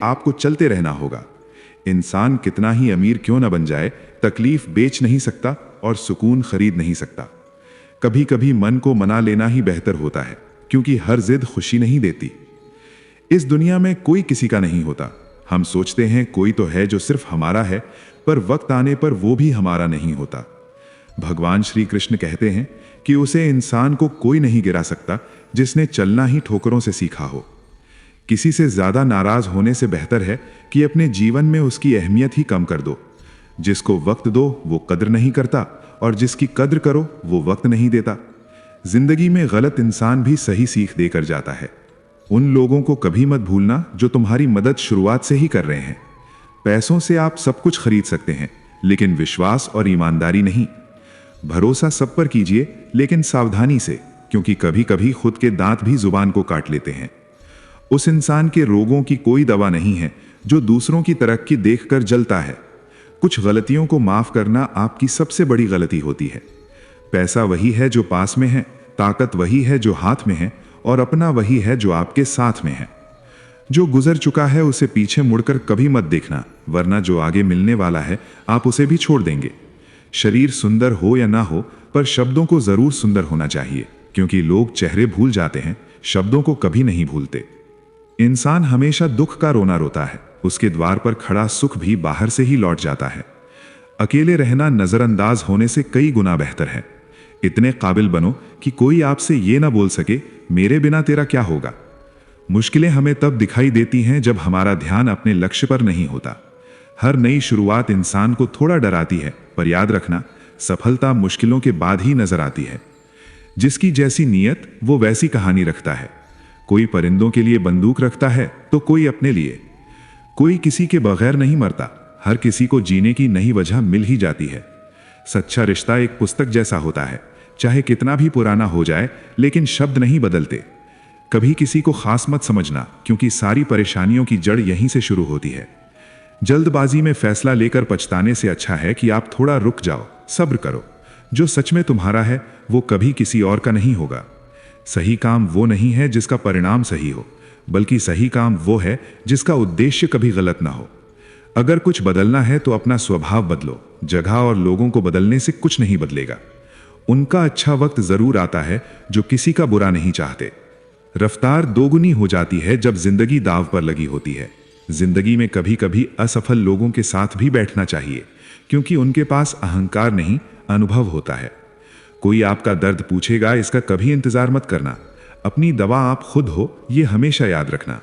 आपको चलते रहना होगा। इंसान कितना ही अमीर क्यों न बन जाए, तकलीफ बेच नहीं सकता और सुकून खरीद नहीं सकता। कभी कभी मन को मना लेना ही बेहतर होता है, क्योंकि हर जिद खुशी नहीं देती। इस दुनिया में कोई किसी का नहीं होता। हम सोचते हैं कोई तो है जो सिर्फ हमारा है, पर वक्त आने पर वो भी हमारा नहीं होता। भगवान श्री कृष्ण कहते हैं कि उसे इंसान को कोई नहीं गिरा सकता जिसने चलना ही ठोकरों से सीखा हो। किसी से ज्यादा नाराज होने से बेहतर है कि अपने जीवन में उसकी अहमियत ही कम कर दो। जिसको वक्त दो वो कद्र नहीं करता, और जिसकी कद्र करो वो वक्त नहीं देता। जिंदगी में गलत इंसान भी सही सीख देकर जाता है। उन लोगों को कभी मत भूलना जो तुम्हारी मदद शुरुआत से ही कर रहे हैं। पैसों से आप सब कुछ खरीद सकते हैं, लेकिन विश्वास और ईमानदारी नहीं। भरोसा सब पर कीजिए, लेकिन सावधानी से, क्योंकि कभी कभी खुद के दांत भी जुबान को काट लेते हैं। उस इंसान के रोगों की कोई दवा नहीं है जो दूसरों की तरक्की देखकर जलता है। कुछ गलतियों को माफ करना आपकी सबसे बड़ी गलती होती है। पैसा वही है जो पास में है, ताकत वही है जो हाथ में है, और अपना वही है जो आपके साथ में है। जो गुजर चुका है उसे पीछे मुड़कर कभी मत देखना, वरना जो आगे मिलने वाला है आप उसे भी छोड़ देंगे। शरीर सुंदर हो या ना हो, पर शब्दों को जरूर सुंदर होना चाहिए, क्योंकि लोग चेहरे भूल जाते हैं, शब्दों को कभी नहीं भूलते। इंसान हमेशा दुख का रोना रोता है, उसके द्वार पर खड़ा सुख भी बाहर से ही लौट जाता है। अकेले रहना नजरअंदाज होने से कई गुना बेहतर है। इतने काबिल बनो कि कोई आपसे ये ना बोल सके मेरे बिना तेरा क्या होगा। मुश्किलें हमें तब दिखाई देती हैं जब हमारा ध्यान अपने लक्ष्य पर नहीं होता। हर नई शुरुआत इंसान को थोड़ा डराती है, पर याद रखना, सफलता मुश्किलों के बाद ही नजर आती है। जिसकी जैसी नीयत वो वैसी कहानी रखता है। कोई परिंदों के लिए बंदूक रखता है तो कोई अपने लिए। कोई किसी के बगैर नहीं मरता, हर किसी को जीने की नई वजह मिल ही जाती है। सच्चा रिश्ता एक पुस्तक जैसा होता है, चाहे कितना भी पुराना हो जाए, लेकिन शब्द नहीं बदलते। कभी किसी को खास मत समझना, क्योंकि सारी परेशानियों की जड़ यहीं से शुरू होती है। जल्दबाजी में फैसला लेकर पछताने से अच्छा है कि आप थोड़ा रुक जाओ, सब्र करो। जो सच में तुम्हारा है वो कभी किसी और का नहीं होगा। सही काम वो नहीं है जिसका परिणाम सही हो, बल्कि सही काम वो है जिसका उद्देश्य कभी गलत ना हो। अगर कुछ बदलना है तो अपना स्वभाव बदलो, जगह और लोगों को बदलने से कुछ नहीं बदलेगा। उनका अच्छा वक्त जरूर आता है जो किसी का बुरा नहीं चाहते। रफ्तार दोगुनी हो जाती है जब जिंदगी दांव पर लगी होती है। जिंदगी में कभी कभी असफल लोगों के साथ भी बैठना चाहिए, क्योंकि उनके पास अहंकार नहीं, अनुभव होता है। कोई आपका दर्द पूछेगा, इसका कभी इंतजार मत करना। अपनी दवा आप खुद हो, ये हमेशा याद रखना।